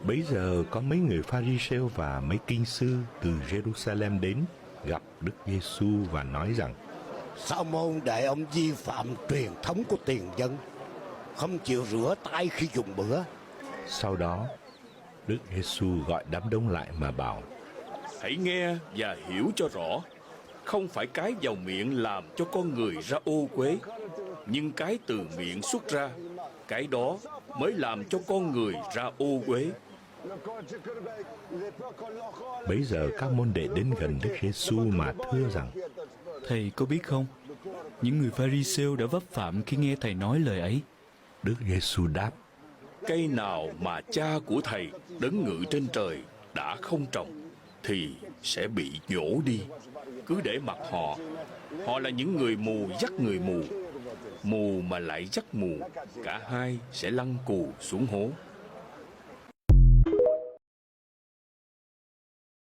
Bấy giờ có mấy người Pha-ri-sêu và mấy kinh sư từ Jerusalem đến gặp Đức Giêsu và nói rằng: Sao môn để ông vi phạm truyền thống của tiền dân, không chịu rửa tay khi dùng bữa? Sau đó Đức Giêsu gọi đám đông lại mà bảo: Hãy nghe và hiểu cho rõ. Không phải cái vào miệng làm cho con người ra ô uế, nhưng cái từ miệng xuất ra, cái đó mới làm cho con người ra ô uế. Bấy giờ các môn đệ đến gần Đức Giêsu mà thưa rằng: Thầy có biết không, những người Pha-ri-sêu đã vấp phạm khi nghe thầy nói lời ấy. Đức Giêsu đáp: Cây nào mà cha của thầy đấng ngự trên trời đã không trồng thì sẽ bị nhổ đi. Cứ để mặc họ. Họ là những người mù dắt người mù. Mù mà lại dắt mù, cả hai sẽ lăn cù xuống hố.